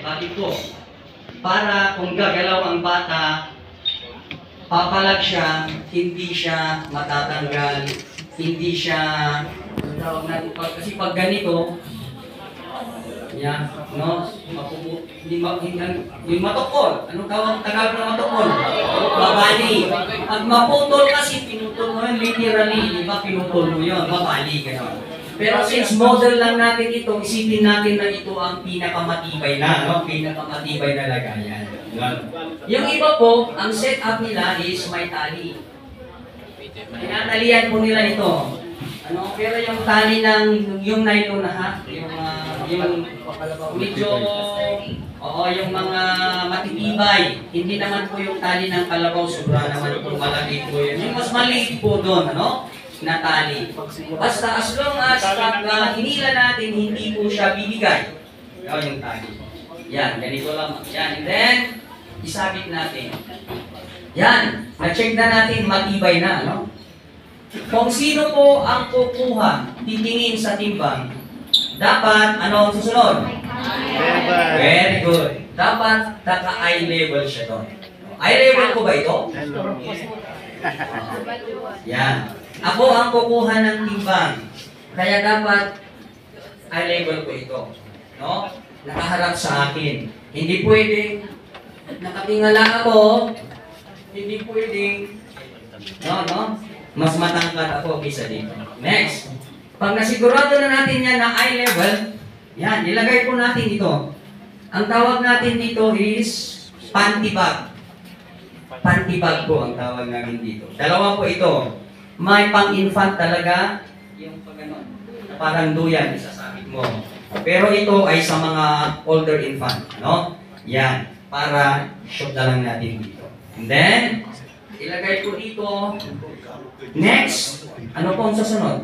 Bakit po? Para kung gagalaw ang bata, papalag siya, hindi siya matatanggal, hindi siya, tawag natin, kasi pag ganito, yan, no? Yung matokol. Anong tawag Tagalog na matokol? Mabali. Pag maputol kasi, pinutol mo yun, literally, di ba? Pinutol mo yun, mabali, gano'n. Pero since model lang natin ito, isipin natin na ito ang pinakamatibay na, no? Pinakamatibay na lagayan. Yung iba po, ang setup nila is may tali. Tinatalian po nila ito. Ano, pero yung tali ng yung nylon na ha, yung medyo yung mga matitibay. Hindi naman po yung tali ng kalabaw, sobra naman po malaki po yun. Yung mas maliit po doon, ano? Na tali. Basta as long as hinila natin, hindi po siya bibigay. Yung tali. Yan, ganito lang. Yan, and then, isabit natin. Yan, na-check na natin, matibay na, ano? Kung sino po ang kukuha, titingin sa timbang, dapat, ano ang susunod? Very good. Dapat, naka-eye level siya doon. Eye level ko ba ito? Yan. Ako ang kukuha ng timbang. Kaya dapat, eye level ko ito. No? Nakaharap sa akin. Hindi pwedeng, nakatingala ako, hindi pwedeng, no? Mas matangkad ako kaysa dito. Next. Pag nasigurado na natin yan na eye level, yan, ilagay po natin ito. Ang tawag natin dito is panty bag. Panty bag po ang tawag namin dito. Dalawa po ito. May pang-infant talaga, yung pag-ano, parang duyan, isasabit mo. Pero ito ay sa mga older infant, no? Yan, para shoot na lang natin dito. And then, ilagay ko dito. Next, ano po ang susunod?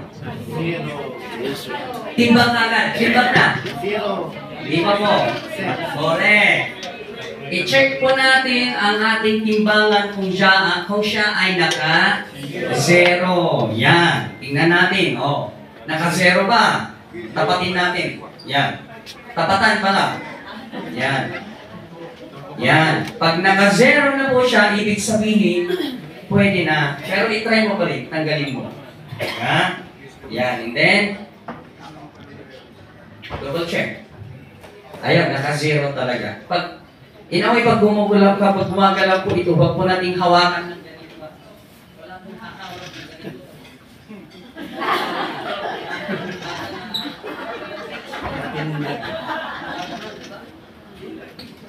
Timbang agad. Timbang na. Di ba po? Correct. I-check po natin ang ating timbangan kung siya ay naka-zero. Yan. Tingnan natin. Oh. Naka-zero ba? Tapatin natin. Yan. Tapatan pala. Yan. Yan. Pag naka-zero na po siya, ibig sabihin, pwede na. Pero i-try mo pa rin. Tanggalin mo. Ha? Yan. And then, double check. Ayan, naka-zero talaga. Pag gumagalaw ka, pag gumagalaw po ito, huwag po nating hawakan ng ganito. Wala pong hahawak ng ganito.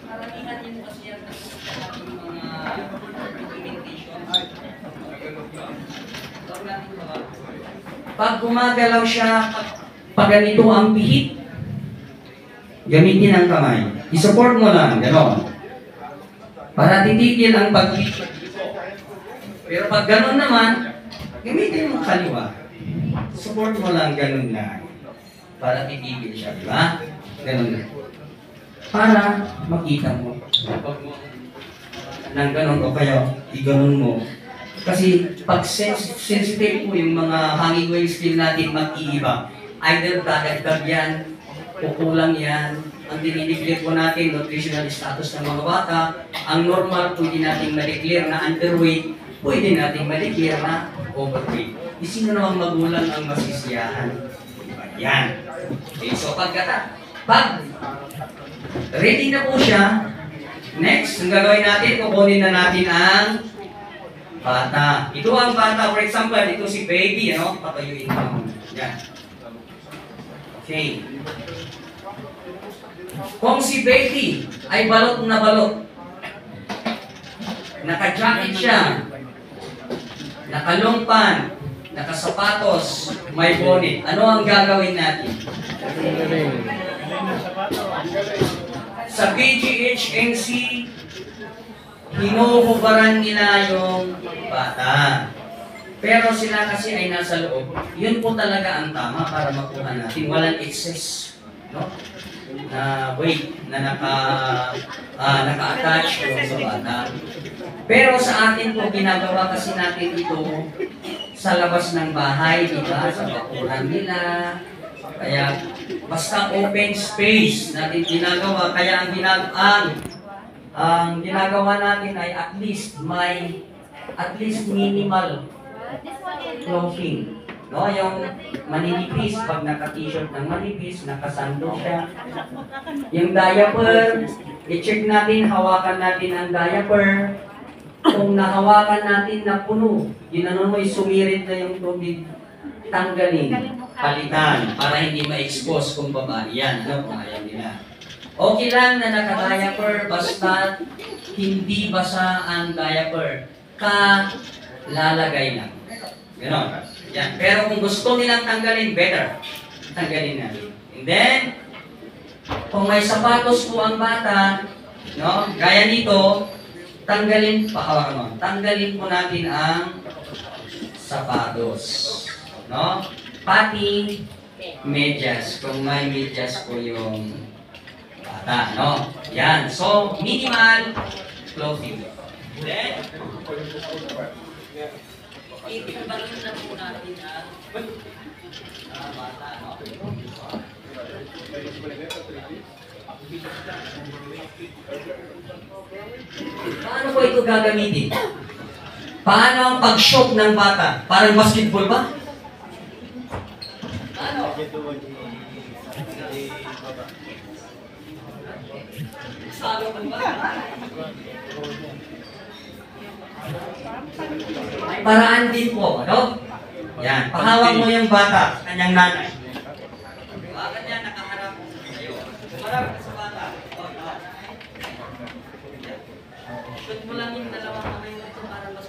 Karamihan yun kasi yan sa mga documentation. Pag gumagalaw siya, pag ganito ang pihit, gamitin ang kamay. I-support mo lang, gano'n. Para titigil ang pag-pihit. Pero pag gano'n naman, gamitin mo kaliwa. Support mo lang, gano'n lang. Para titigil siya, di ba? Gano'n lang. Para makita mo. Nang gano'n o kaya, i-gano'n mo. Kasi pag sensitive po yung mga hanging wave skill natin mag-iiba. Either dadagdag yan, kukulang yan. Ang dinideclare po natin, nutritional status ng mga bata. Ang normal, pwede natin ma-declare na underweight. Pwede natin ma-declare na overweight. Sino namang magulang ang masisiyahan? Yan. Okay, so pag ready na po siya, next, ang gagawin natin, kukunin na natin ang bata. Ito ang bata. For example, ito si baby, ano? Patayuin mo. Yan. Okay. Kung si baby ay balot na balot, naka-jacket siya, nakalungpan, nakasapatos, may bonnet, ano ang gagawin natin? Sa PGHNC, hinuhubaran nila yung bata. Pero sila kasi ay nasa loob. Yun po talaga ang tama para makuha natin. Walang excess, no? Na weight na naka-attach sa bata. Pero sa atin po, ginagawa kasi natin ito sa labas ng bahay, diba? Sa bakuran nila. Kaya Basta open space natin ginagawa. Kaya ang ginagawa natin ay at least minimal clothing. No, yung maninipis, pag naka-t-shirt ng manipis, nakasando siya. Yung diaper, i-check natin, hawakan natin ang diaper. Kung nahawakan natin na puno, ginano mo, sumirit na yung tubig, tanggalin, palitan, para hindi ma-expose kung babae yan. Ano, kung ayaw nila. Okay lang na naka-diaper, basta hindi basa ang diaper. Lalagay lang. Ganon. Yan. Pero kung gusto nilang tanggalin, better. Tanggalin natin. And then, kung may sapatos po ang bata, no, gaya nito, tanggalin po natin ang sapatos. No? Pati medyas, kung may medyas po yung bata, no? Yan. So, minimal clothing. Then, itigbalin na po natin ang bata, no? Paano po ito gagamitin? Paano ang pag-shock ng bata? Parang basketball ba? Paano? Sabi mo ba? May paraan din po, ano? Yan, pahawak mo yung bata sa kanyang nanay. Baka niya nakaharap sa'yo. Humarap ka sa bata. Shoot mo lang yung dalawang kamay mo ito para mas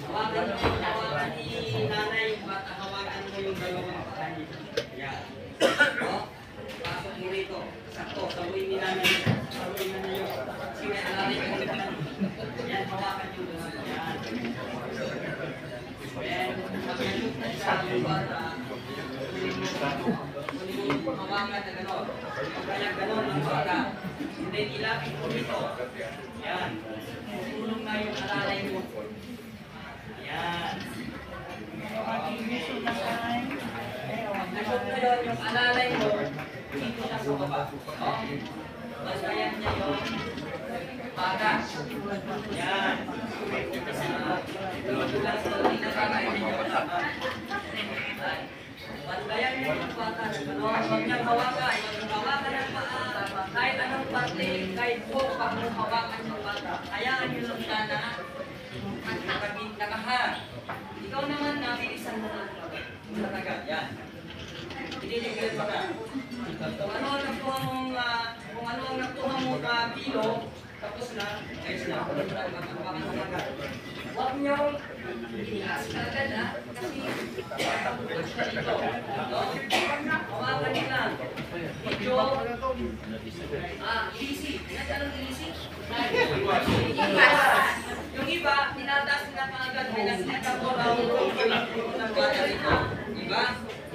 hawakan ni nanay yung bata, hawakan mo yung dalawang kamay. Yan. Pasok mo rito. Sakto, saluin ni nanay. Saluin na niyo. Sige, alalay ka dito. Yan, hawakan yung dalawang. Yan. Then, pag-shoot na siya yung bata, hawakan na gano'n. Kaya gano'n ang bata. And then, ilapit mo rito. Yan. Tulong na yung alalay mo. Yan. Nashoot na yun, yung alalay mo, dito siya sa baba. Basta yan niya yung bata. Yan. Bantayan niyo yung bata. Huwag niyang hawakan. Hawakan ng paa. Kahit anong parte, kahit po, pag hawakan yung bata. Hayaan niyo lang siya na nakaharap. Ikaw naman, nabilisan mo lang. Natagal. Yan. Iniligyan mo na. Kung ano ang nakuha mong kilo, tapos na, ayos na. Huwag niyo inias agad, ha? Kasi ito. Hawakan niyo lang. Medyo easy. Nandiyan ang easy. Yung iba, tinataas na kaagad. May nasinita ko lang ng bata rito.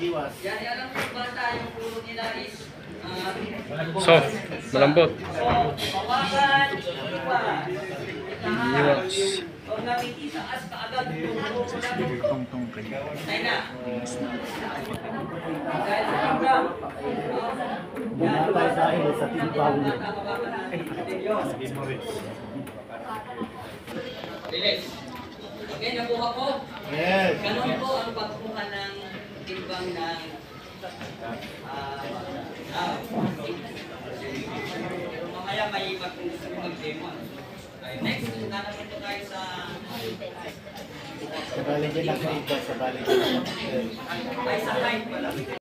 Diba? Yan, alam ko yung bata, yung puro nila is soft, malambot. so, hawakan, Iwas. Pag nakikitaas ka agad, Tungtong kayo. ay na. Dahil sa program, yan, tayo sa akin sa timbang. hawakan natin. Relax. Okay, nakuha ko. Yes. Ganun po ang pagkuha ng timbang ng mamaya may iba kung gusto mo mag-demo. Next, nanapunta tayo sa Sa bali dyan ako ito, sa bali dyan. ay sa height pala.